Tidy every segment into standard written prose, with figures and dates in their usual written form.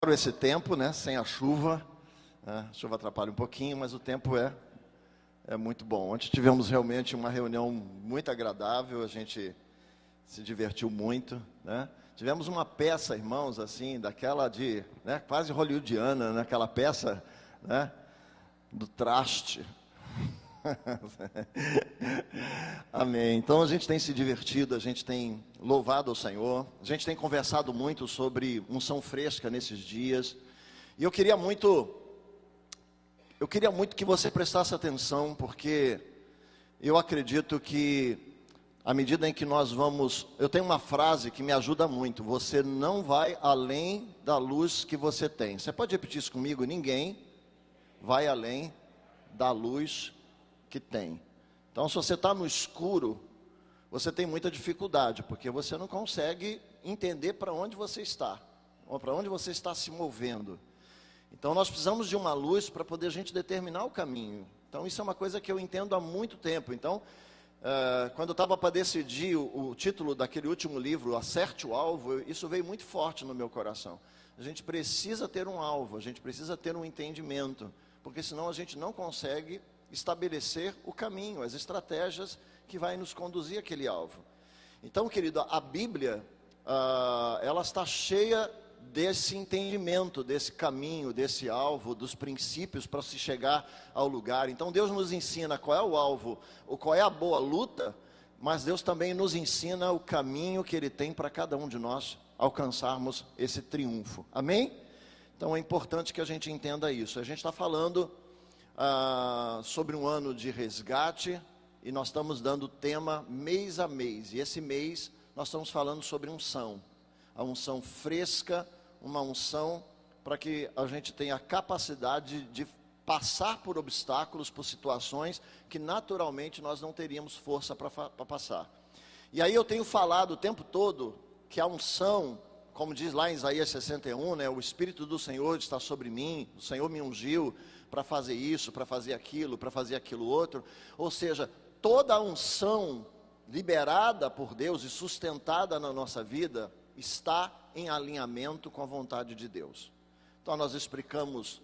adoro esse tempo, né? Sem a chuva. A chuva atrapalha um pouquinho, mas o tempo é muito bom. Ontem tivemos realmente uma reunião muito agradável, a gente se divertiu muito, né? Tivemos uma peça, irmãos, assim, daquela de, né, quase hollywoodiana, né? Aquela peça, né, do traste. Amém. Então a gente tem se divertido, a gente tem louvado ao Senhor, a gente tem conversado muito sobre unção fresca nesses dias. E eu queria muito que você prestasse atenção, porque eu acredito que à medida em que nós vamos, eu tenho uma frase que me ajuda muito: você não vai além da luz que você tem. Você pode repetir isso comigo? Ninguém vai além da luz que tem. Então, se você está no escuro, você tem muita dificuldade, porque você não consegue entender para onde você está, ou para onde você está se movendo. Então, nós precisamos de uma luz para poder a gente determinar o caminho. Então, isso é uma coisa que eu entendo há muito tempo. Então, quando eu estava para decidir o título daquele último livro, Acerte o Alvo, isso veio muito forte no meu coração. A gente precisa ter um alvo, a gente precisa ter um entendimento, porque senão a gente não consegue estabelecer o caminho, as estratégias que vai nos conduzir àquele alvo. Então, querido, a Bíblia, ela está cheia desse entendimento, desse caminho, desse alvo, dos princípios para se chegar ao lugar. Então, Deus nos ensina qual é o alvo, ou qual é a boa luta, mas Deus também nos ensina o caminho que Ele tem para cada um de nós alcançarmos esse triunfo. Amém? Então, é importante que a gente entenda isso. A gente está falando sobre um ano de resgate, e nós estamos dando tema mês a mês, e esse mês nós estamos falando sobre unção, a unção fresca, uma unção para que a gente tenha a capacidade de passar por obstáculos, por situações que naturalmente nós não teríamos força para passar. E aí eu tenho falado o tempo todo que a unção, como diz lá em Isaías 61, né, o Espírito do Senhor está sobre mim, o Senhor me ungiu para fazer isso, para fazer aquilo outro. Ou seja, toda a unção liberada por Deus e sustentada na nossa vida está em alinhamento com a vontade de Deus. Então nós explicamos,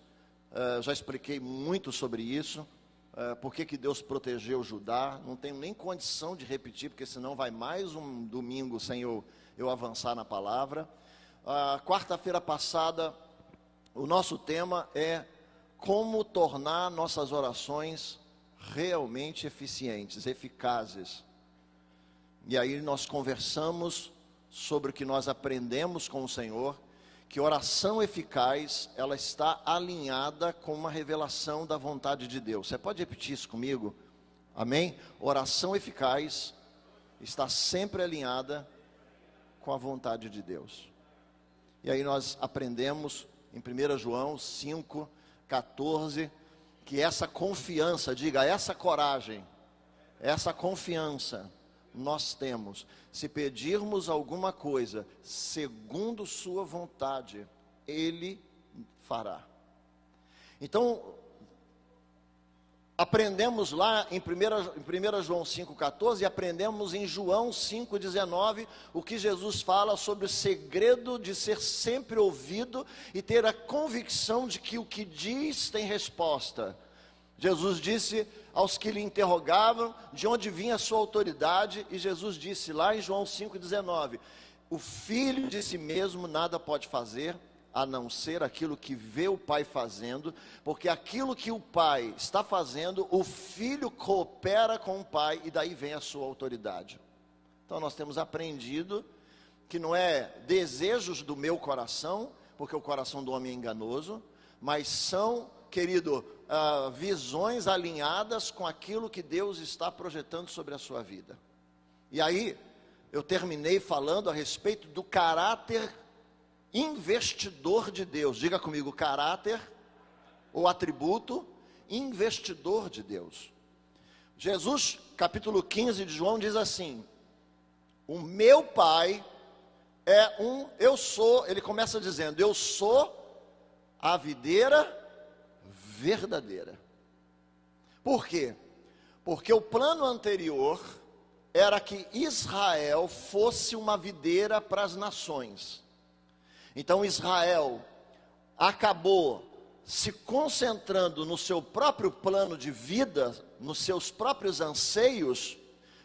já expliquei muito sobre isso, por que Deus protegeu Judá. Não tenho nem condição de repetir, porque senão vai mais um domingo sem eu avançar na palavra. Quarta-feira passada, o nosso tema é como tornar nossas orações realmente eficientes, eficazes. E aí nós conversamos sobre o que nós aprendemos com o Senhor, que oração eficaz, ela está alinhada com uma revelação da vontade de Deus. Você pode repetir isso comigo? Amém? Oração eficaz está sempre alinhada com a vontade de Deus. E aí nós aprendemos em 1 João 5:14, que essa confiança, diga, essa coragem, essa confiança nós temos. Se pedirmos alguma coisa segundo sua vontade, Ele fará. Então, aprendemos lá em 1 João 5,14 e aprendemos em João 5,19 o que Jesus fala sobre o segredo de ser sempre ouvido e ter a convicção de que o que diz tem resposta. Jesus disse aos que lhe interrogavam de onde vinha a sua autoridade, e Jesus disse lá em João 5,19, o Filho de si mesmo nada pode fazer, a não ser aquilo que vê o Pai fazendo, porque aquilo que o Pai está fazendo, o Filho coopera com o Pai, e daí vem a sua autoridade. Então nós temos aprendido que não é desejos do meu coração, porque o coração do homem é enganoso, mas são, querido, visões alinhadas com aquilo que Deus está projetando sobre a sua vida. E aí, eu terminei falando a respeito do caráter investidor de Deus. Diga comigo, caráter ou atributo investidor de Deus. Jesus, capítulo 15 de João, diz assim: o meu Pai é ele começa dizendo, eu sou a videira verdadeira. Por quê? Porque o plano anterior era que Israel fosse uma videira para as nações. Então Israel acabou se concentrando no seu próprio plano de vida, nos seus próprios anseios,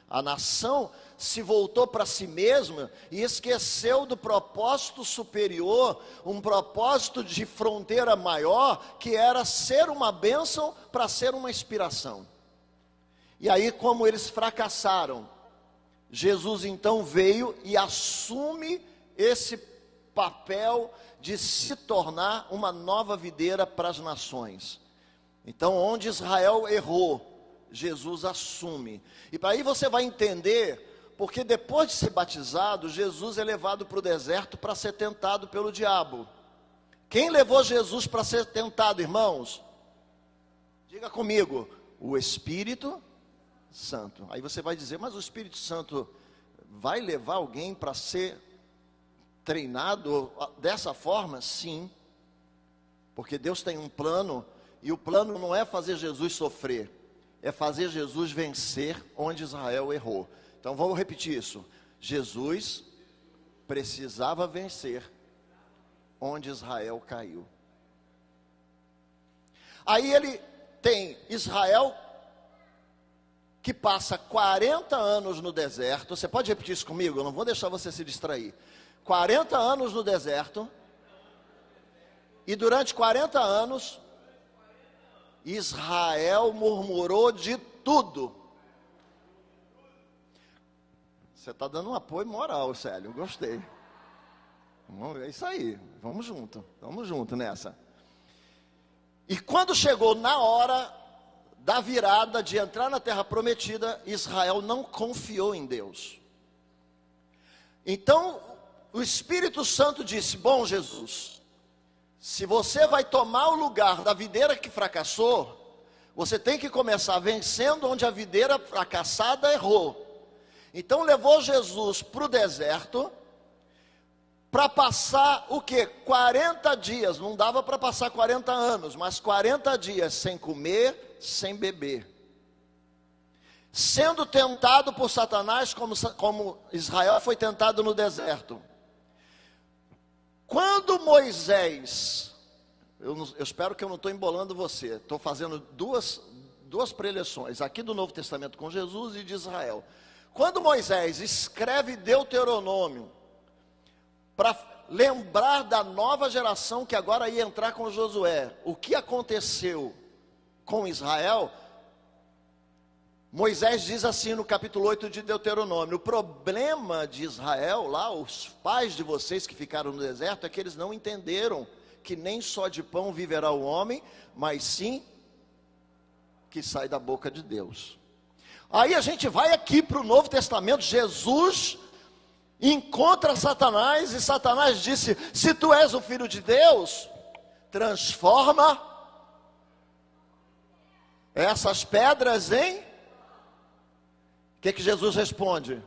a nação se voltou para si mesma e esqueceu do propósito superior, um propósito de fronteira maior, que era ser uma bênção para ser uma inspiração. E aí, como eles fracassaram, Jesus então veio e assume esse papel de se tornar uma nova videira para as nações. Então, onde Israel errou, Jesus assume. E para aí você vai entender, porque depois de ser batizado, Jesus é levado para o deserto para ser tentado pelo diabo. Quem levou Jesus para ser tentado, irmãos? Diga comigo, o Espírito Santo. Aí você vai dizer, mas o Espírito Santo vai levar alguém para ser treinado dessa forma? Sim, porque Deus tem um plano, e o plano não é fazer Jesus sofrer, é fazer Jesus vencer onde Israel errou. Então vamos repetir isso. Jesus precisava vencer onde Israel caiu. Aí ele tem Israel que passa 40 anos no deserto. Você pode repetir isso comigo? Eu não vou deixar você se distrair. 40 anos no deserto. E durante 40 anos, Israel murmurou de tudo. Você está dando um apoio moral, Célio, gostei. É isso aí, vamos junto nessa. E quando chegou na hora da virada de entrar na terra prometida, Israel não confiou em Deus. Então, o Espírito Santo disse, bom Jesus, se você vai tomar o lugar da videira que fracassou, você tem que começar vencendo onde a videira fracassada errou. Então levou Jesus para o deserto, para passar o quê? 40 dias, não dava para passar 40 anos, mas 40 dias sem comer, sem beber. Sendo tentado por Satanás, como Israel foi tentado no deserto. Quando Moisés, eu espero que eu não estou embolando você, estou fazendo duas preleções, aqui do Novo Testamento com Jesus e de Israel. Quando Moisés escreve Deuteronômio, para lembrar da nova geração que agora ia entrar com Josué, o que aconteceu com Israel, Moisés diz assim no capítulo 8 de Deuteronômio, o problema de Israel, lá os pais de vocês que ficaram no deserto, é que eles não entenderam que nem só de pão viverá o homem, mas sim que sai da boca de Deus. Aí a gente vai aqui para o Novo Testamento, Jesus encontra Satanás, e Satanás disse, se tu és o Filho de Deus, transforma essas pedras em... O que Jesus responde?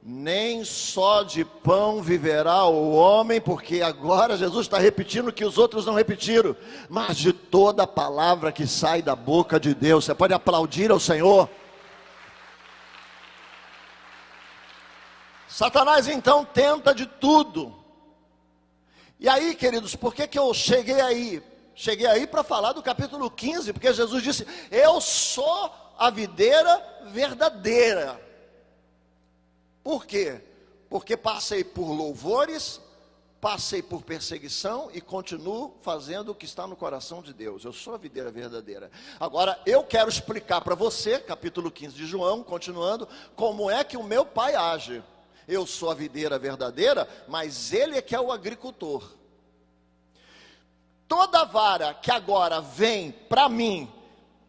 Nem só de pão viverá o homem, porque agora Jesus está repetindo o que os outros não repetiram, mas de toda palavra que sai da boca de Deus. Você pode aplaudir ao Senhor? Satanás então tenta de tudo. E aí, queridos, por que eu cheguei aí? Cheguei aí para falar do capítulo 15, porque Jesus disse, eu sou a videira verdadeira. Por quê? Porque passei por louvores, passei por perseguição e continuo fazendo o que está no coração de Deus. Eu sou a videira verdadeira. Agora, eu quero explicar para você, capítulo 15 de João, continuando, como é que o meu pai age. Eu sou a videira verdadeira, mas ele é que é o agricultor. Toda vara que agora vem para mim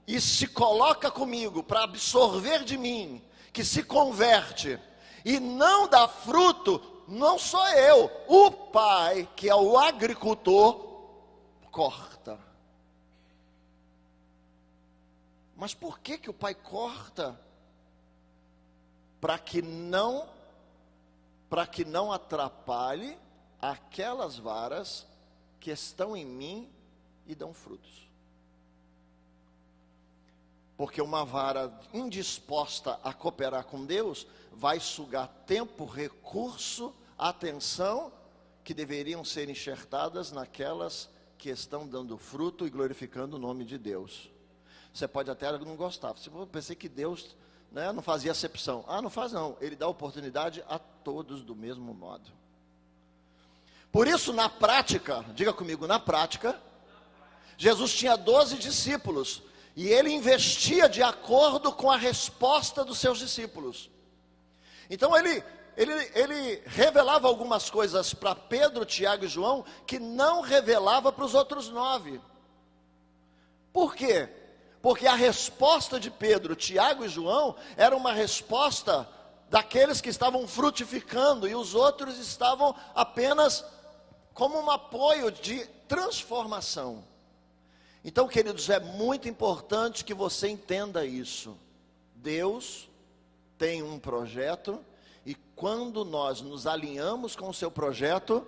e se coloca comigo para absorver de mim, que se converte e não dá fruto, não sou eu, o Pai, que é o agricultor, corta. Mas por que o Pai corta? Para que não atrapalhe aquelas varas que estão em mim e dão frutos. Porque uma vara indisposta a cooperar com Deus vai sugar tempo, recurso, atenção que deveriam ser enxertadas naquelas que estão dando fruto e glorificando o nome de Deus. Você pode até não gostar. Eu pensei que Deus, né, não fazia acepção. Não faz não. Ele dá oportunidade a todos do mesmo modo. Por isso, na prática, diga comigo, na prática, Jesus tinha 12 discípulos. E ele investia de acordo com a resposta dos seus discípulos. Então ele revelava algumas coisas para Pedro, Tiago e João, que não revelava para os outros 9. Por quê? Porque a resposta de Pedro, Tiago e João era uma resposta daqueles que estavam frutificando, e os outros estavam apenas como um apoio de transformação. Então, queridos, é muito importante que você entenda isso. Deus tem um projeto, e quando nós nos alinhamos com o seu projeto,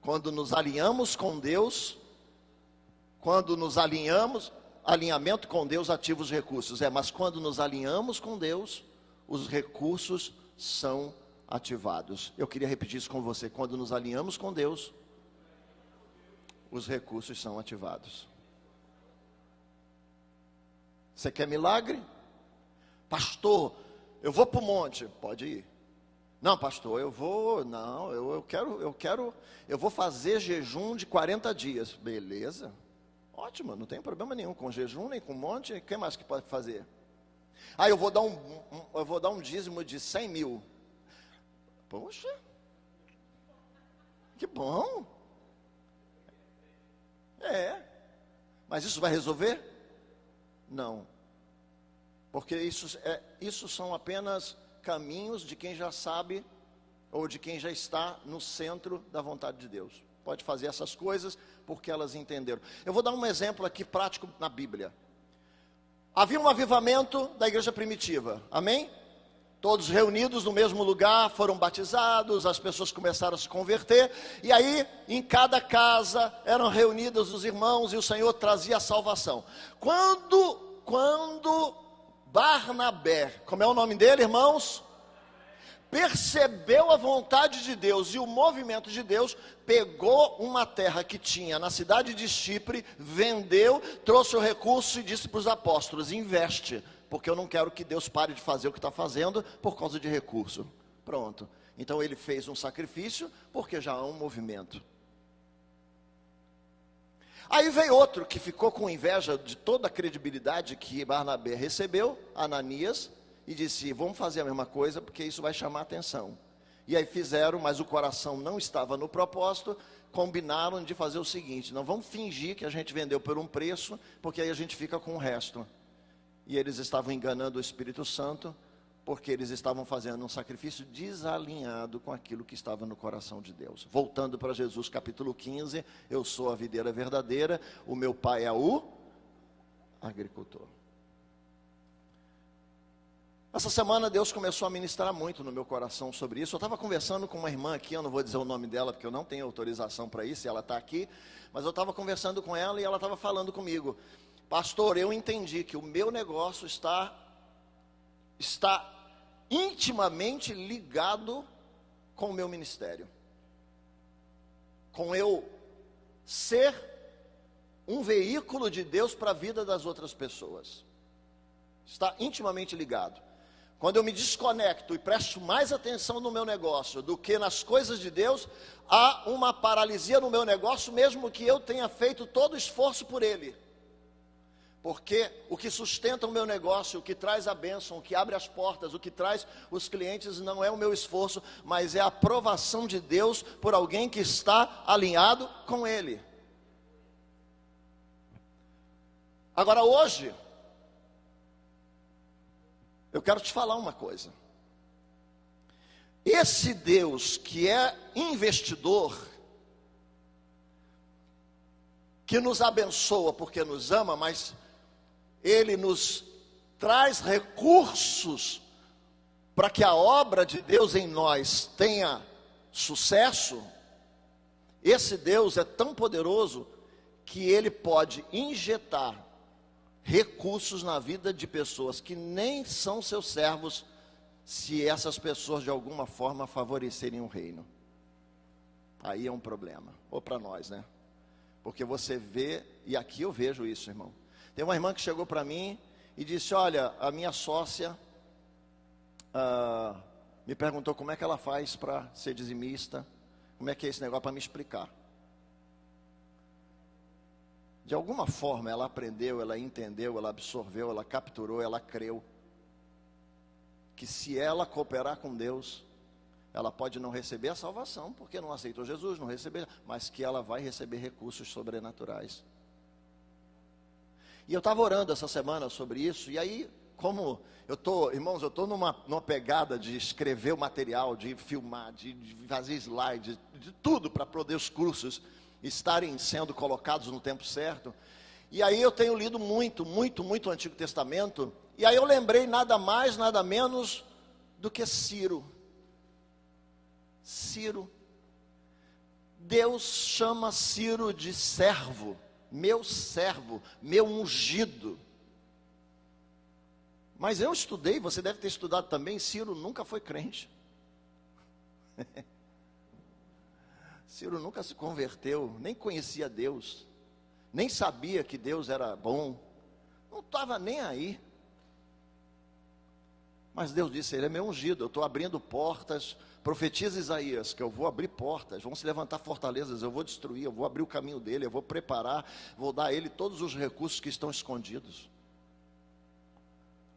quando nos alinhamos com Deus, alinhamento com Deus ativa os recursos. Mas quando nos alinhamos com Deus, os recursos são ativados. Eu queria repetir isso com você. Quando nos alinhamos com Deus, os recursos são ativados. Você quer milagre? Pastor, eu vou para o monte. Pode ir. Não, pastor, eu vou fazer jejum de 40 dias. Beleza. Ótimo, não tem problema nenhum com jejum, nem com monte. O que mais que pode fazer? Eu vou dar um dízimo de 100 mil. Poxa, que bom. Mas isso vai resolver? Não, porque isso são apenas caminhos de quem já sabe, ou de quem já está no centro da vontade de Deus. Pode fazer essas coisas, porque elas entenderam. Eu vou dar um exemplo aqui prático na Bíblia. Havia um avivamento da igreja primitiva, amém? Todos reunidos no mesmo lugar, foram batizados, as pessoas começaram a se converter, e aí em cada casa eram reunidos os irmãos, e o Senhor trazia a salvação. Quando Barnabé, como é o nome dele, irmãos? Percebeu a vontade de Deus e o movimento de Deus, pegou uma terra que tinha na cidade de Chipre, vendeu, trouxe o recurso e disse para os apóstolos: investe, porque eu não quero que Deus pare de fazer o que está fazendo por causa de recurso. Pronto. Então ele fez um sacrifício, porque já há um movimento. Aí veio outro que ficou com inveja de toda a credibilidade que Barnabé recebeu, Ananias, e disse: vamos fazer a mesma coisa, porque isso vai chamar a atenção. E aí fizeram, mas o coração não estava no propósito. Combinaram de fazer o seguinte: não vamos fingir que a gente vendeu por um preço, porque aí a gente fica com o resto. E eles estavam enganando o Espírito Santo, porque eles estavam fazendo um sacrifício desalinhado com aquilo que estava no coração de Deus. Voltando para Jesus capítulo 15, eu sou a videira verdadeira, o meu pai é o agricultor. Essa semana Deus começou a ministrar muito no meu coração sobre isso. Eu estava conversando com uma irmã aqui, eu não vou dizer o nome dela, porque eu não tenho autorização para isso, e ela está aqui. Mas eu estava conversando com ela, e ela estava falando comigo: pastor, eu entendi que o meu negócio está intimamente ligado com o meu ministério, com eu ser um veículo de Deus para a vida das outras pessoas. Está intimamente ligado. Quando eu me desconecto e presto mais atenção no meu negócio do que nas coisas de Deus, há uma paralisia no meu negócio, mesmo que eu tenha feito todo o esforço por ele. Porque o que sustenta o meu negócio, o que traz a bênção, o que abre as portas, o que traz os clientes, não é o meu esforço, mas é a aprovação de Deus por alguém que está alinhado com ele. Agora hoje, eu quero te falar uma coisa. Esse Deus que é investidor, que nos abençoa porque nos ama, mas Ele nos traz recursos para que a obra de Deus em nós tenha sucesso. Esse Deus é tão poderoso que Ele pode injetar recursos na vida de pessoas que nem são seus servos, se essas pessoas de alguma forma favorecerem o reino. aí é um problema. Ou para nós, né? Porque você vê, e aqui eu vejo isso, irmão. Tem uma irmã que chegou para mim e disse: olha, a minha sócia me perguntou como é que ela faz para ser dizimista, como é que é esse negócio, para me explicar. De alguma forma ela aprendeu, ela entendeu, ela absorveu, ela capturou, ela creu que se ela cooperar com Deus, ela pode não receber a salvação, porque não aceitou Jesus, não recebeu, mas que ela vai receber recursos sobrenaturais. E eu estava orando essa semana sobre isso, e aí, como eu estou, irmãos, eu estou numa pegada de escrever o material, de filmar, de fazer slide, de tudo para poder os cursos estarem sendo colocados no tempo certo. E aí eu tenho lido muito o Antigo Testamento, e aí eu lembrei nada mais, nada menos do que Ciro. Ciro. Deus chama Ciro de servo, meu ungido. Mas eu estudei, você deve ter estudado também, Ciro nunca foi crente. Ciro nunca se converteu, nem conhecia Deus, nem sabia que Deus era bom, não estava nem aí. Mas Deus disse: ele é meu ungido, eu estou abrindo portas. Profetiza Isaías que eu vou abrir portas, vão se levantar fortalezas, eu vou destruir, eu vou abrir o caminho dele, eu vou preparar, vou dar a ele todos os recursos que estão escondidos.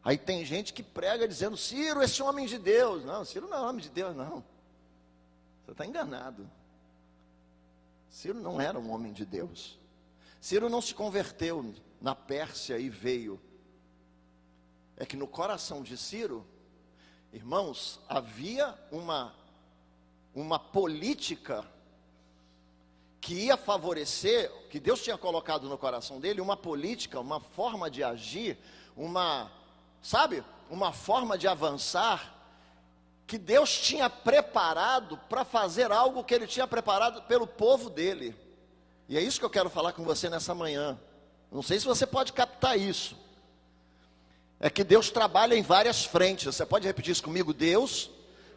Aí tem gente que prega dizendo: Ciro, esse homem de Deus. Não, Ciro não é homem de Deus, não. Você está enganado. Ciro não era um homem de Deus. Ciro não se converteu na Pérsia e veio. É que no coração de Ciro, irmãos, havia uma política que ia favorecer, que Deus tinha colocado no coração dele, uma política, uma forma de agir, uma forma de avançar, que Deus tinha preparado para fazer algo que ele tinha preparado pelo povo dele. E é isso que eu quero falar com você nessa manhã. Não sei se você pode captar isso. É que Deus trabalha em várias frentes. Você pode repetir isso comigo? Deus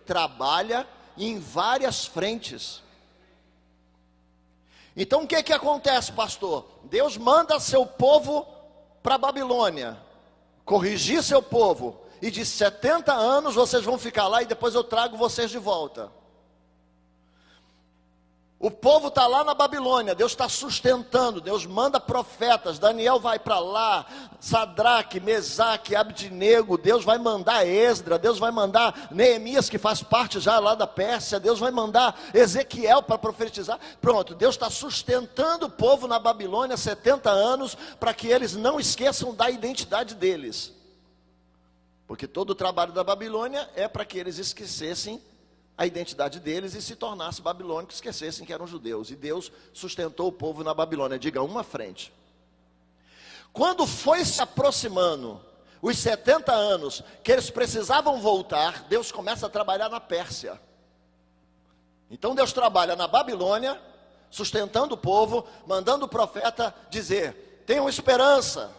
trabalha em várias frentes. Então o que acontece, pastor? Deus manda seu povo para a Babilônia, corrigir seu povo, e de 70 anos vocês vão ficar lá e depois eu trago vocês de volta. O povo está lá na Babilônia, Deus está sustentando, Deus manda profetas, Daniel vai para lá, Sadraque, Mesaque, Abdinego, Deus vai mandar Esdra, Deus vai mandar Neemias, que faz parte já lá da Pérsia, Deus vai mandar Ezequiel para profetizar. Pronto, Deus está sustentando o povo na Babilônia 70 anos, para que eles não esqueçam da identidade deles. Porque todo o trabalho da Babilônia é para que eles esquecessem a identidade deles e se tornassem babilônicos, esquecessem que eram judeus. E Deus sustentou o povo na Babilônia. Diga, uma frente. Quando foi se aproximando os 70 anos que eles precisavam voltar, Deus começa a trabalhar na Pérsia. Então Deus trabalha na Babilônia, sustentando o povo, mandando o profeta dizer: tenham esperança,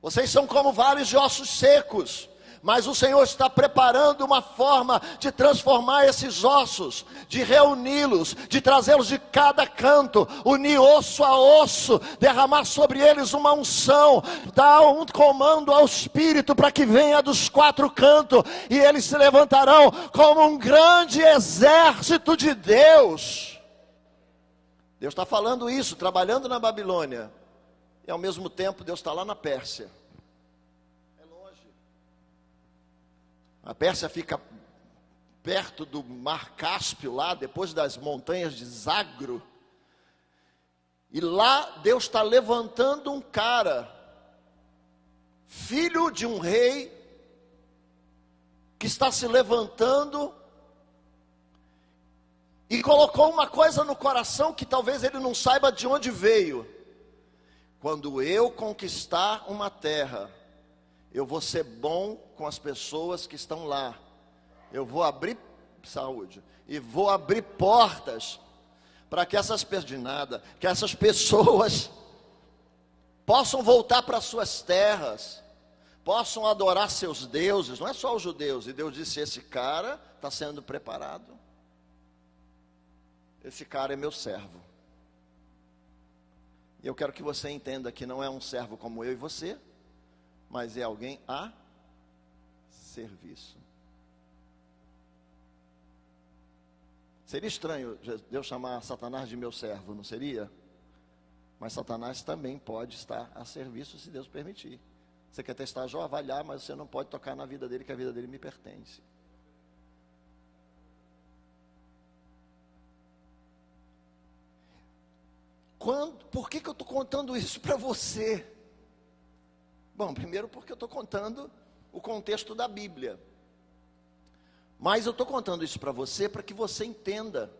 vocês são como vales de ossos secos, mas o Senhor está preparando uma forma de transformar esses ossos, de reuni-los, de trazê-los de cada canto, unir osso a osso, derramar sobre eles uma unção, dar um comando ao Espírito para que venha dos quatro cantos, e eles se levantarão como um grande exército de Deus. Deus está falando isso, trabalhando na Babilônia, e ao mesmo tempo Deus está lá na Pérsia. A Pérsia fica perto do Mar Cáspio, lá depois das montanhas de Zagro. E lá Deus está levantando um cara, filho de um rei, que está se levantando e colocou uma coisa no coração que talvez ele não saiba de onde veio. Quando eu conquistar uma terra, eu vou ser bom com as pessoas que estão lá. Eu vou abrir saúde e vou abrir portas para que essas pessoas possam voltar para suas terras, possam adorar seus deuses. Não é só os judeus. E Deus disse: esse cara está sendo preparado. esse cara é meu servo. E eu quero que você entenda que não é um servo como eu e você, mas é alguém a serviço. Seria estranho Deus chamar Satanás de meu servo, não seria? Mas Satanás também pode estar a serviço se Deus permitir. Você quer testar Jó? Vai lá, mas você não pode tocar na vida dele, que a vida dele me pertence. Por que eu estou contando isso para você? Bom, primeiro porque eu estou contando o contexto da Bíblia. Mas eu estou contando isso para você para que você entenda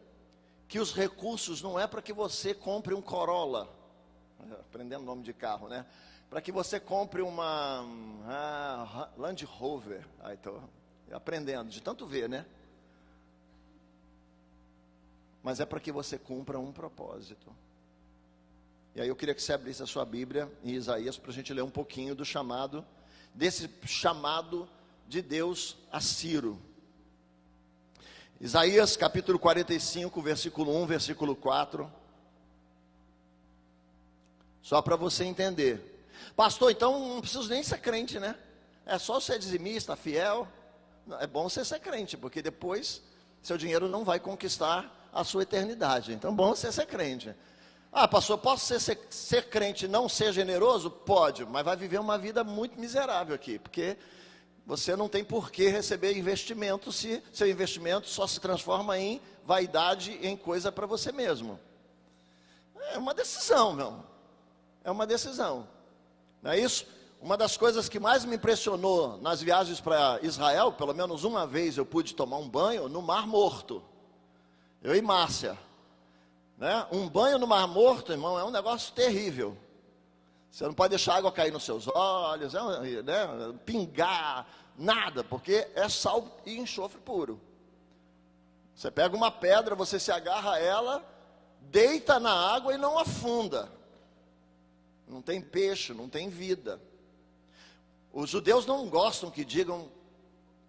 que os recursos não é para que você compre um Corolla, aprendendo o nome de carro, né? Para que você compre uma Land Rover. Estou aprendendo, de tanto ver, né? Mas é para que você cumpra um propósito. E aí eu queria que você abrisse a sua Bíblia em Isaías para a gente ler um pouquinho do chamado, desse chamado de Deus a Ciro. Isaías capítulo 45, versículo 1, versículo 4. Só para você entender. Pastor, então não preciso nem ser crente, né? É só ser dizimista, fiel. É bom você ser crente, porque depois seu dinheiro não vai conquistar a sua eternidade. Então é bom você ser crente. Pastor, posso ser crente e não ser generoso? Pode, mas vai viver uma vida muito miserável aqui, porque você não tem por que receber investimento se seu investimento só se transforma em vaidade, em coisa para você mesmo. É uma decisão, meu. É uma decisão. Não é isso? Uma das coisas que mais me impressionou nas viagens para Israel, pelo menos uma vez eu pude tomar um banho no Mar Morto. Eu e Márcia. Né? Um banho no Mar Morto, irmão, é um negócio terrível. Você não pode deixar a água cair nos seus olhos, né? Pingar, nada, porque é sal e enxofre puro. Você pega uma pedra, você se agarra a ela, deita na água e não afunda. Não tem peixe, não tem vida. Os judeus não gostam que digam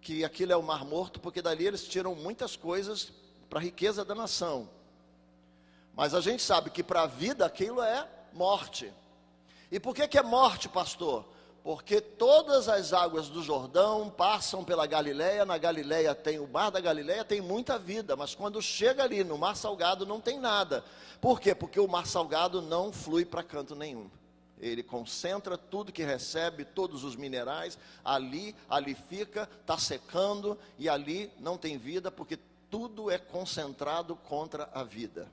que aquilo é o Mar Morto, porque dali eles tiram muitas coisas para a riqueza da nação. Mas a gente sabe que para a vida aquilo é morte. E por que é morte, pastor? Porque todas as águas do Jordão passam pela Galileia. Na Galileia tem o mar da Galileia, tem muita vida. Mas quando chega ali no Mar Salgado não tem nada. Por quê? Porque o Mar Salgado não flui para canto nenhum. Ele concentra tudo que recebe, todos os minerais, ali fica, está secando, e ali não tem vida, porque tudo é concentrado contra a vida.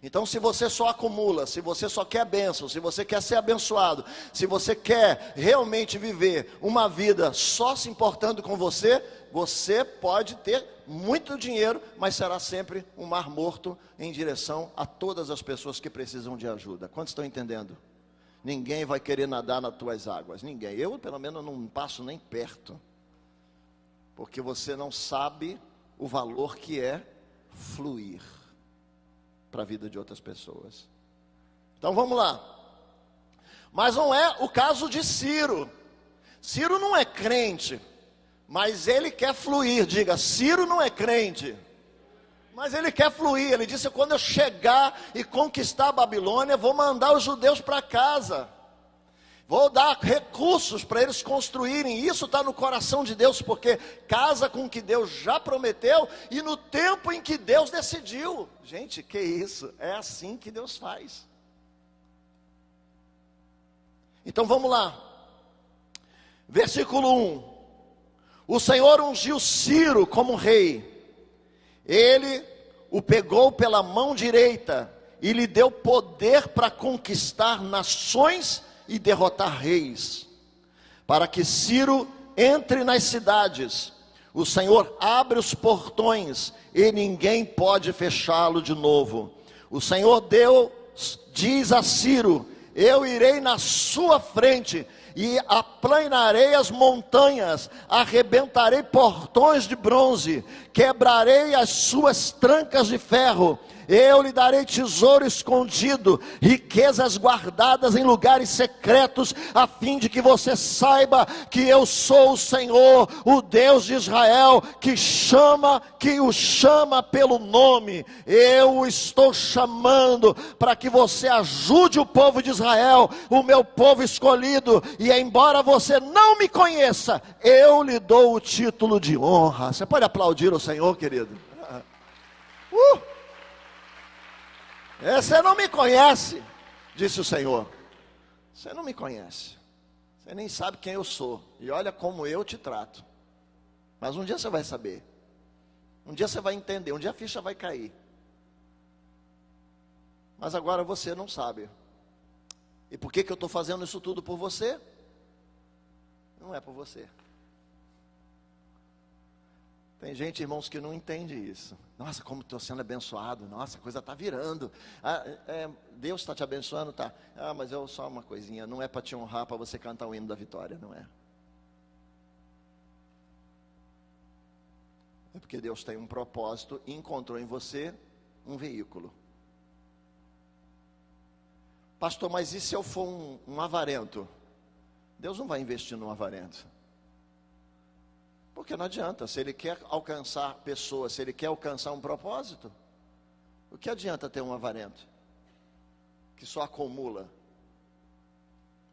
Então, se você só acumula, se você só quer bênção, se você quer ser abençoado, se você quer realmente viver uma vida só se importando com você, você pode ter muito dinheiro, mas será sempre um mar morto em direção a todas as pessoas que precisam de ajuda. Quantos estão entendendo? Ninguém vai querer nadar nas tuas águas, ninguém. Eu, pelo menos, não passo nem perto, porque você não sabe o valor que é fluir para a vida de outras pessoas. Então vamos lá. Mas não é o caso de Ciro. Ciro não é crente, mas ele quer fluir. Diga, Ciro não é crente, mas ele quer fluir. Ele disse, quando eu chegar e conquistar a Babilônia, vou mandar os judeus para casa. Vou dar recursos para eles construírem. Isso está no coração de Deus, porque casa com o que Deus já prometeu e no tempo em que Deus decidiu. Gente, que isso? É assim que Deus faz. Então vamos lá. Versículo 1. O Senhor ungiu Ciro como rei. Ele o pegou pela mão direita e lhe deu poder para conquistar nações e derrotar reis, para que Ciro entre nas cidades. O Senhor abre os portões e ninguém pode fechá-lo de novo. O Senhor Deus diz a Ciro, eu irei na sua frente e aplanarei as montanhas, arrebentarei portões de bronze, quebrarei as suas trancas de ferro, Eu lhe darei tesouro escondido, riquezas guardadas em lugares secretos, a fim de que você saiba que eu sou o Senhor, o Deus de Israel, que o chama pelo nome. Eu o estou chamando para que você ajude o povo de Israel, o meu povo escolhido, e embora você não me conheça, eu lhe dou o título de honra. Você pode aplaudir o Senhor, querido? Você não me conhece, disse o Senhor. Você não me conhece. Você nem sabe quem eu sou. E olha como eu te trato. Mas um dia você vai saber. Um dia você vai entender. Um dia a ficha vai cair. Mas agora você não sabe. E por que eu estou fazendo isso tudo por você? Não é por você. Tem gente, irmãos, que não entende isso. Nossa, como estou sendo abençoado. Nossa, a coisa está virando. Deus está te abençoando, tá? Mas eu só uma coisinha. Não é para te honrar, para você cantar o hino da vitória, não é? É porque Deus tem um propósito e encontrou em você um veículo. Pastor, mas e se eu for um avarento? Deus não vai investir num avarento. Porque não adianta, se Ele quer alcançar pessoas, se Ele quer alcançar um propósito, o que adianta ter um avarento que só acumula?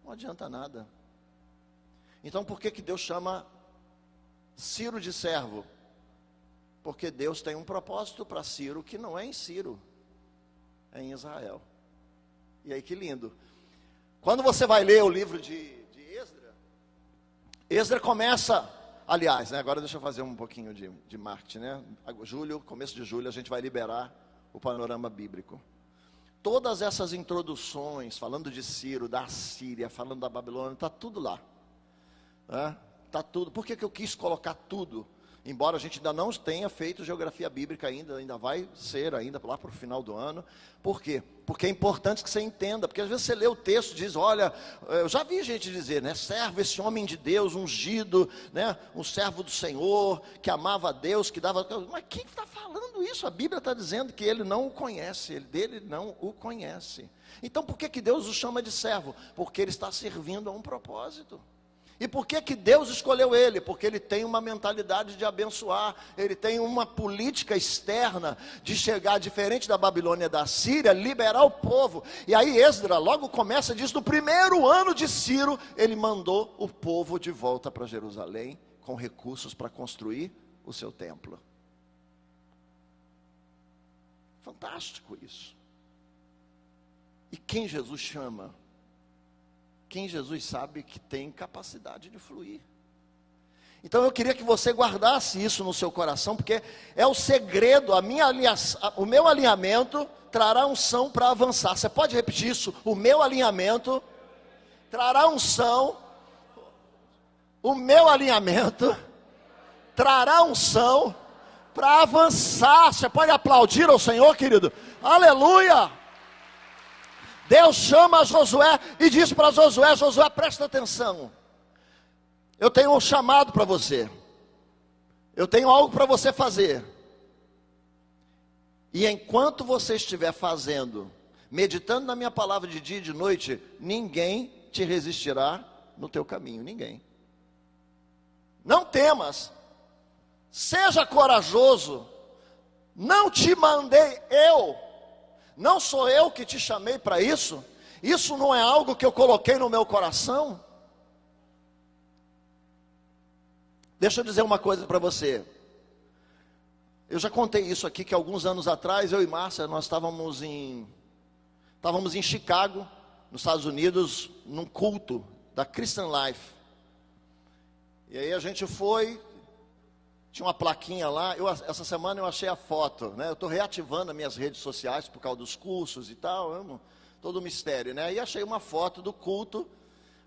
Não adianta nada. Então por que Deus chama Ciro de servo? Porque Deus tem um propósito para Ciro que não é em Ciro, é em Israel. E aí que lindo. Quando você vai ler o livro de Esdra começa... Aliás, agora deixa eu fazer um pouquinho de marketing, começo de julho, a gente vai liberar o panorama bíblico. Todas essas introduções, falando de Ciro, da Assíria, falando da Babilônia, está tudo lá. Está tudo. Por que eu quis colocar tudo? Embora a gente ainda não tenha feito geografia bíblica ainda vai ser ainda lá para o final do ano. Por quê? Porque é importante que você entenda, porque às vezes você lê o texto e diz, olha, eu já vi gente dizer, servo esse homem de Deus, ungido, um servo do Senhor, que amava a Deus, que dava... Mas quem está falando isso? A Bíblia está dizendo que ele não o conhece, dele não o conhece. Então por que Deus o chama de servo? Porque ele está servindo a um propósito. E por que Deus escolheu ele? Porque ele tem uma mentalidade de abençoar, ele tem uma política externa de chegar, diferente da Babilônia e da Síria, liberar o povo. E aí Esdra logo começa, diz, no primeiro ano de Ciro, ele mandou o povo de volta para Jerusalém, com recursos para construir o seu templo. Fantástico isso. E quem Jesus chama? Quem Jesus sabe que tem capacidade de fluir. Então eu queria que você guardasse isso no seu coração, porque é o segredo, o meu alinhamento trará unção para avançar. Você pode repetir isso? O meu alinhamento trará unção, o meu alinhamento trará unção para avançar. Você pode aplaudir ao Senhor, querido? Aleluia! Deus chama Josué e diz para Josué, Josué, presta atenção. Eu tenho um chamado para você. Eu tenho algo para você fazer. E enquanto você estiver fazendo, meditando na minha palavra de dia e de noite, ninguém te resistirá no teu caminho, ninguém. Não temas. Seja corajoso. Não te mandei eu. Não sou eu que te chamei para isso? Isso não é algo que eu coloquei no meu coração? Deixa eu dizer uma coisa para você. Eu já contei isso aqui, que alguns anos atrás, eu e Márcia, nós estávamos em Chicago, nos Estados Unidos, num culto da Christian Life. E aí a gente foi... Tinha uma plaquinha lá, essa semana eu achei a foto, eu estou reativando as minhas redes sociais por causa dos cursos e tal, todo o mistério, e achei uma foto do culto,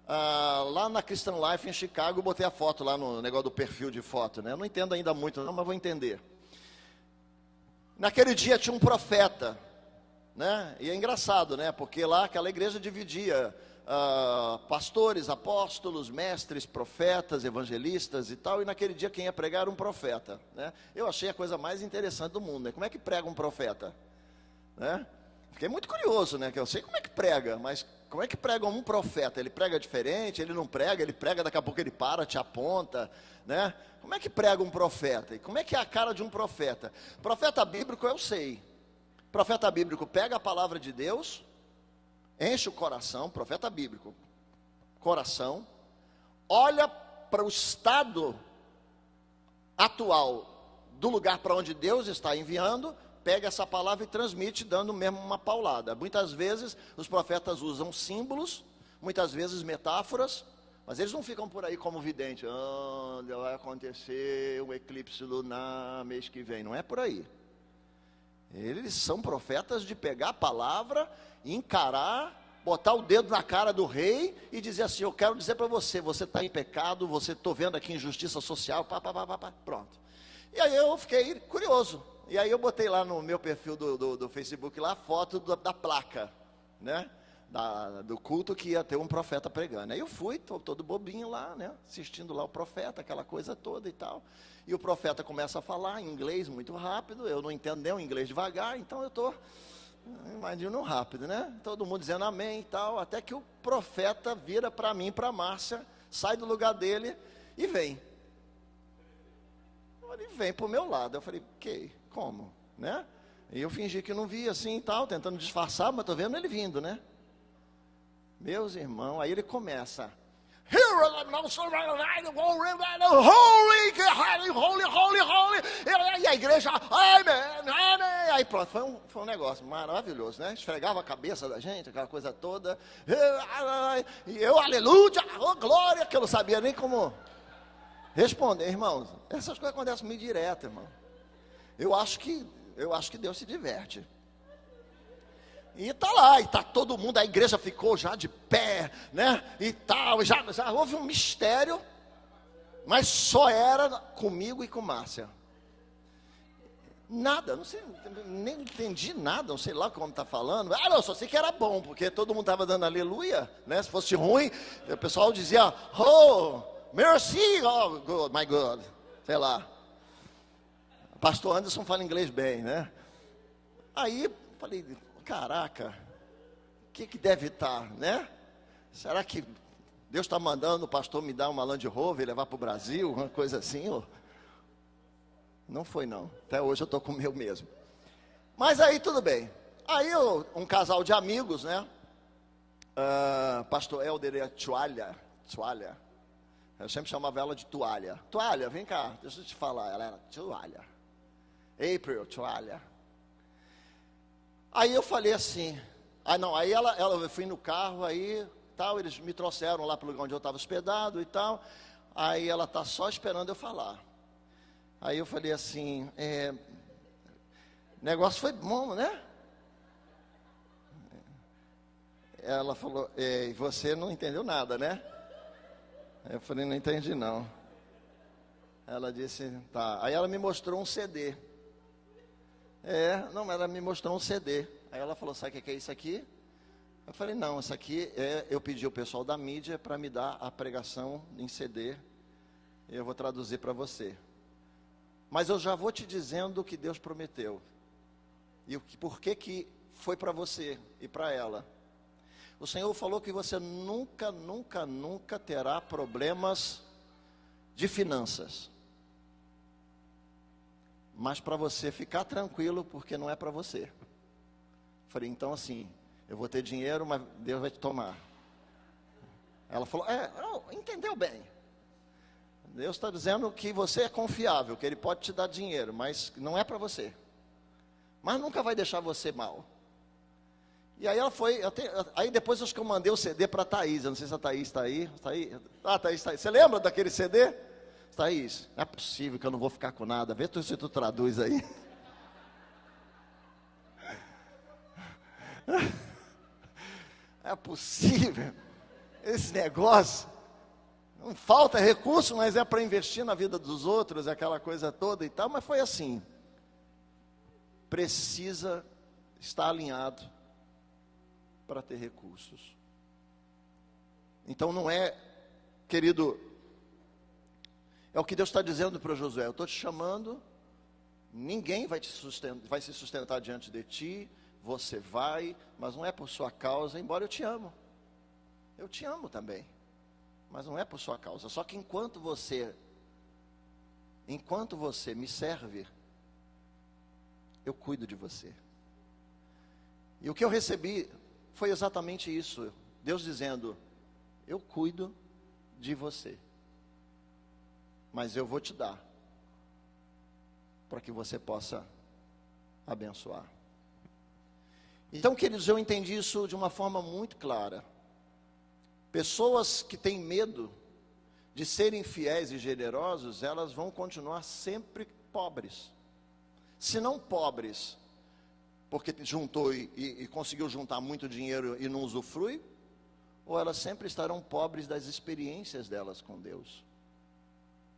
lá na Christian Life em Chicago, botei a foto lá no negócio do perfil de foto, eu não entendo ainda muito não, mas vou entender. Naquele dia tinha um profeta, e é engraçado, porque lá aquela igreja dividia... pastores, apóstolos, mestres, profetas, evangelistas e tal, e naquele dia quem ia pregar era um profeta, Eu achei a coisa mais interessante do mundo, Como é que prega um profeta? né? Fiquei muito curioso, né? Que eu sei como é que prega, mas como é que prega um profeta? Ele prega diferente, ele não prega, ele prega, daqui a pouco ele para, te aponta, né? Como é que prega um profeta? E como é que é a cara de um profeta? Profeta bíblico eu sei. Profeta bíblico pega a palavra de Deus, enche o coração, profeta bíblico, coração, olha para o estado atual do lugar para onde Deus está enviando, pega essa palavra e transmite, dando mesmo uma paulada. Muitas vezes os profetas usam símbolos, muitas vezes metáforas, mas eles não ficam por aí como vidente. Vai acontecer um eclipse lunar mês que vem. Não é por aí. Eles são profetas de pegar a palavra, encarar, botar o dedo na cara do rei e dizer assim: eu quero dizer para você, você está em pecado, você estou vendo aqui injustiça social, pronto. E aí eu fiquei curioso. E aí eu botei lá no meu perfil do Facebook lá a foto da placa, né? Do culto que ia ter um profeta pregando. Aí eu fui, todo bobinho lá, né? Assistindo lá o profeta, aquela coisa toda e tal. E o profeta começa a falar inglês muito rápido, eu não entendo nem o inglês devagar, então eu estou imaginando rápido, né? Todo mundo dizendo amém e tal, até que o profeta vira para mim, para Márcia, sai do lugar dele e vem. Ele vem para o meu lado. Eu falei, como? Né? E eu fingi que não via assim e tal, tentando disfarçar, mas estou vendo ele vindo, né? Meus irmãos, aí ele começa. Holy. E a igreja, amém. Aí pronto, foi um negócio maravilhoso, né? Esfregava a cabeça da gente, aquela coisa toda. E eu, aleluia, oh, glória, que eu não sabia nem como responder, irmãos. Essas coisas acontecem muito direto, irmão. Eu acho que Deus se diverte. E tá lá, e tá todo mundo, a igreja ficou já de pé, né? E tal, já houve um mistério, mas só era comigo e com Márcia. Nada, não sei, nem entendi nada, não sei lá como está falando. Não, só sei que era bom, porque todo mundo estava dando aleluia, né? Se fosse ruim, o pessoal dizia, oh, mercy, oh, good, my God, sei lá. O pastor Anderson fala inglês bem, né? Aí, falei, caraca, o que deve estar, né? Será que Deus está mandando o pastor me dar uma Land Rover e levar para o Brasil, uma coisa assim? Ou... Não foi não, até hoje eu estou com o meu mesmo. Mas aí tudo bem. Aí um casal de amigos, né? Pastor Helder e a Toalha. Eu sempre chamava ela de Toalha. Toalha, vem cá, deixa eu te falar. Ela era Toalha. April, Toalha. Aí eu falei assim, aí eu fui no carro, aí tal, eles me trouxeram lá para o lugar onde eu estava hospedado e tal, aí ela está só esperando eu falar. Aí eu falei assim, negócio foi bom, né? Ela falou, você não entendeu nada, né? Eu falei, não entendi não. Ela disse, tá. Aí ela me mostrou um CD. Ela me mostrou um CD. Aí ela falou, sabe o que é isso aqui? Eu falei, não, isso aqui eu pedi ao pessoal da mídia para me dar a pregação em CD. E eu vou traduzir para você. Mas eu já vou te dizendo o que Deus prometeu. E por que foi para você e para ela. O Senhor falou que você nunca terá problemas de finanças. Mas para você ficar tranquilo, porque não é para você. Falei, então assim, eu vou ter dinheiro, mas Deus vai te tomar. Ela falou, entendeu bem. Deus está dizendo que você é confiável, que Ele pode te dar dinheiro, mas não é para você. Mas nunca vai deixar você mal. E aí ela foi, aí depois acho que eu mandei o CD para a Thaís, eu não sei se a Thaís está aí. Thaís está aí. Você lembra daquele CD? Thaís, não é possível que eu não vou ficar com nada. Vê se tu traduz aí. É possível. Esse negócio. Não falta recurso, mas é para investir na vida dos outros, aquela coisa toda e tal. Mas foi assim. Precisa estar alinhado para ter recursos. Então não é, querido... É o que Deus está dizendo para Josué, eu estou te chamando, ninguém vai se sustentar diante de ti, você vai, mas não é por sua causa, embora eu te amo. Eu te amo também, mas não é por sua causa. Só que enquanto você me serve, eu cuido de você. E o que eu recebi foi exatamente isso. Deus dizendo, eu cuido de você, mas eu vou te dar, para que você possa abençoar. Então, queridos, eu entendi isso de uma forma muito clara. Pessoas que têm medo de serem fiéis e generosos, elas vão continuar sempre pobres. Se não pobres, porque juntou e conseguiu juntar muito dinheiro e não usufrui, ou elas sempre estarão pobres das experiências delas com Deus.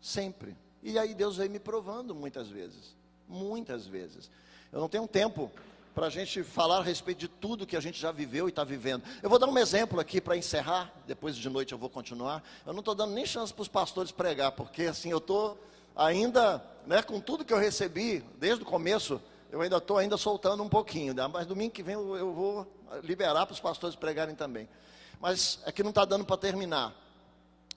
Sempre. E aí Deus vem me provando muitas vezes. Muitas vezes. Eu não tenho tempo para a gente falar a respeito de tudo que a gente já viveu e está vivendo. Eu vou dar um exemplo aqui para encerrar, depois de noite eu vou continuar. Eu não estou dando nem chance para os pastores pregar, porque assim, eu estou ainda, né, com tudo que eu recebi, desde o começo, eu ainda estou soltando um pouquinho, né? Mas domingo que vem eu vou liberar para os pastores pregarem também. Mas é que não está dando para terminar.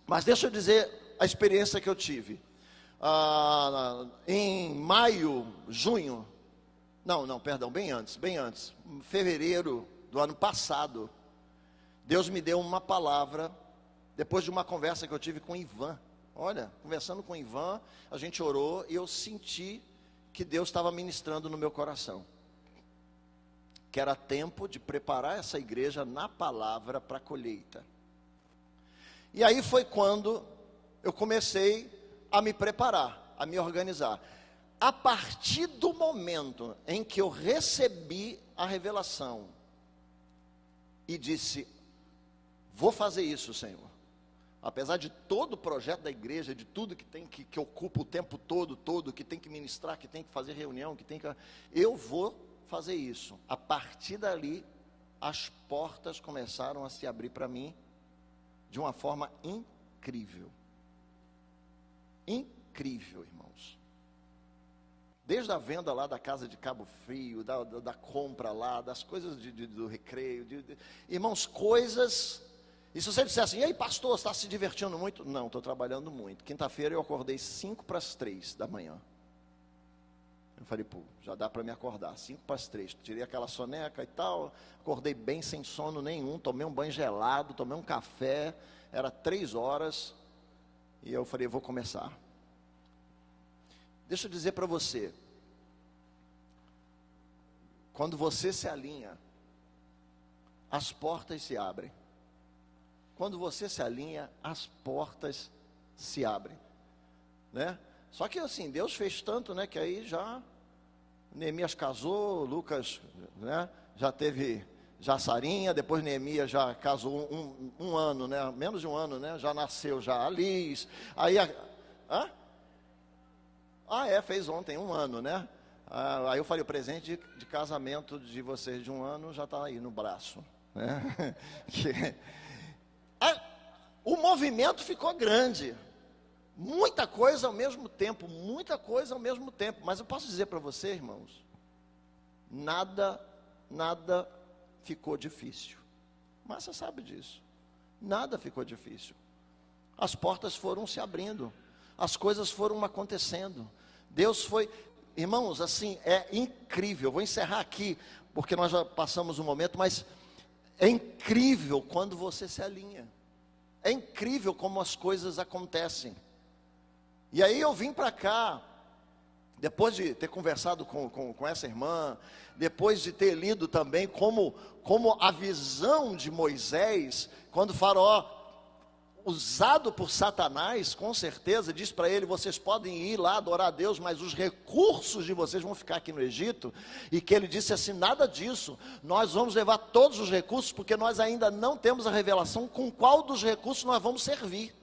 Mas deixa eu dizer a experiência que eu tive. Em maio, junho, perdão, bem antes, fevereiro do ano passado, Deus me deu uma palavra, depois de uma conversa que eu tive com o Ivan. Olha, conversando com o Ivan, a gente orou e eu senti que Deus estava ministrando no meu coração, que era tempo de preparar essa igreja na palavra para a colheita. E aí foi quando eu comecei a me preparar, a me organizar. A partir do momento em que eu recebi a revelação e disse, vou fazer isso, Senhor. Apesar de todo o projeto da igreja, de tudo que tem que ocupa o tempo todo, que tem que ministrar, que tem que fazer reunião, eu vou fazer isso. A partir dali, as portas começaram a se abrir para mim de uma forma incrível. Incrível, irmãos. Desde a venda lá da casa de Cabo Frio, da compra lá, das coisas do recreio, irmãos, coisas. E se você disser assim, e aí pastor, você está se divertindo muito? Não, estou trabalhando muito. Quinta-feira eu acordei 2:55 da manhã. Eu falei, já dá para me acordar, 2:55. Tirei aquela soneca e tal, acordei bem sem sono nenhum, tomei um banho gelado, tomei um café, era 3 horas, e eu falei, vou começar. Deixa eu dizer para você, quando você se alinha, as portas se abrem. Quando você se alinha, as portas se abrem, né? Só que assim, Deus fez tanto, né, que aí já Neemias casou, Lucas, né, já teve Sarinha, depois Neemias já casou um ano, né, menos de um ano, né, já nasceu já a Liz, aí fez ontem 1 ano, né? Aí eu falei, o presente de casamento de vocês de 1 ano já está aí no braço, né? O movimento ficou grande, muita coisa ao mesmo tempo, mas eu posso dizer para você, irmãos, nada ficou difícil, mas você sabe disso, nada ficou difícil, as portas foram se abrindo, as coisas foram acontecendo, Deus foi, irmãos, assim, é incrível, eu vou encerrar aqui, porque nós já passamos um momento, mas é incrível quando você se alinha, é incrível como as coisas acontecem. E aí eu vim para cá, depois de ter conversado com essa irmã, depois de ter lido também como a visão de Moisés, quando o Faraó, usado por Satanás, com certeza, diz para ele, vocês podem ir lá adorar a Deus, mas os recursos de vocês vão ficar aqui no Egito, e que ele disse assim, nada disso, nós vamos levar todos os recursos, porque nós ainda não temos a revelação com qual dos recursos nós vamos servir.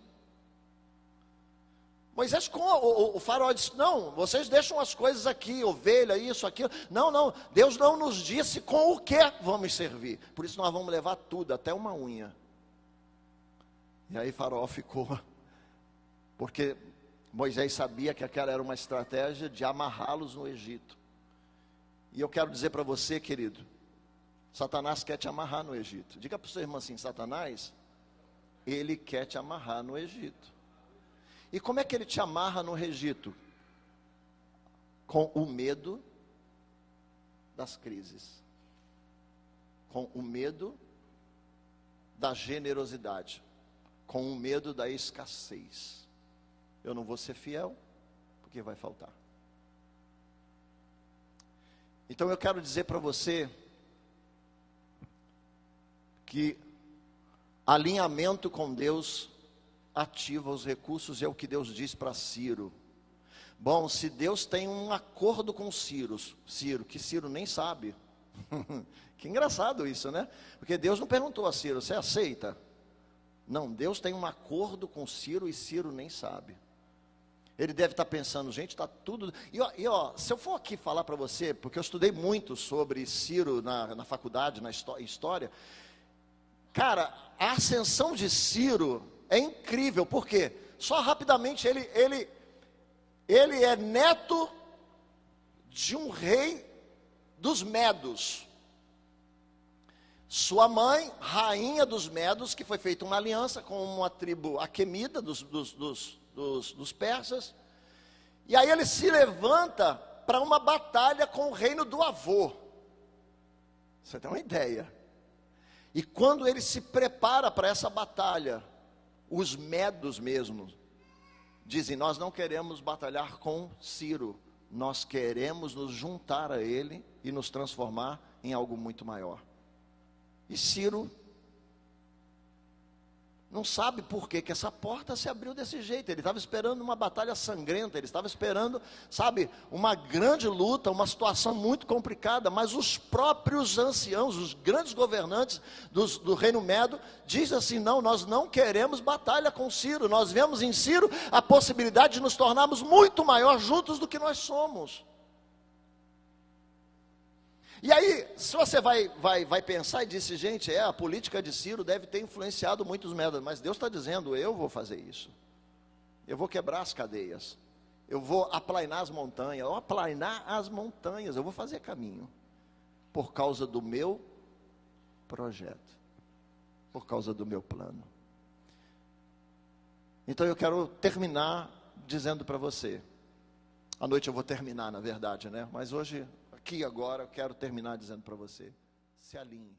Moisés, o Faraó disse, não, vocês deixam as coisas aqui, ovelha, isso, aquilo, não, Deus não nos disse com o que vamos servir, por isso nós vamos levar tudo, até uma unha. E aí Faraó ficou, porque Moisés sabia que aquela era uma estratégia de amarrá-los no Egito. E eu quero dizer para você, querido, Satanás quer te amarrar no Egito. Diga para o seu irmão assim: Satanás, ele quer te amarrar no Egito. E como é que ele te amarra no Egito? Com o medo das crises, com o medo da generosidade, com o medo da escassez. Eu não vou ser fiel, porque vai faltar. Então eu quero dizer para você que alinhamento com Deus ativa os recursos, é o que Deus diz para Ciro. Bom, se Deus tem um acordo com Ciro, que Ciro nem sabe. Que engraçado isso, né? Porque Deus não perguntou a Ciro: você aceita? Não, Deus tem um acordo com Ciro e Ciro nem sabe. Ele deve estar pensando: gente, está tudo... E ó, se eu for aqui falar para você, porque eu estudei muito sobre Ciro na faculdade, em história. Cara, a ascensão de Ciro é incrível, porque só rapidamente ele é neto de um rei dos Medos. Sua mãe, rainha dos Medos, que foi feita uma aliança com uma tribo aquemida dos persas. E aí ele se levanta para uma batalha com o reino do avô. Você tem uma ideia? E quando ele se prepara para essa batalha, os Medos mesmo dizem: nós não queremos batalhar com Ciro, nós queremos nos juntar a ele e nos transformar em algo muito maior. E Ciro não sabe por que essa porta se abriu desse jeito. Ele estava esperando uma batalha sangrenta, ele estava esperando, sabe, uma grande luta, uma situação muito complicada. Mas os próprios anciãos, os grandes governantes do reino Medo, dizem assim: não, nós não queremos batalha com Ciro. Nós vemos em Ciro a possibilidade de nos tornarmos muito maior juntos do que nós somos. E aí, se você vai pensar e disse: gente, a política de Ciro deve ter influenciado muitos Medos, mas Deus está dizendo: eu vou fazer isso, eu vou quebrar as cadeias, eu vou aplainar as montanhas, eu vou fazer caminho, por causa do meu projeto, por causa do meu plano. Então eu quero terminar dizendo para você, à noite eu vou terminar, na verdade, né? Mas hoje, aqui agora, eu quero terminar dizendo para você: se alinhe.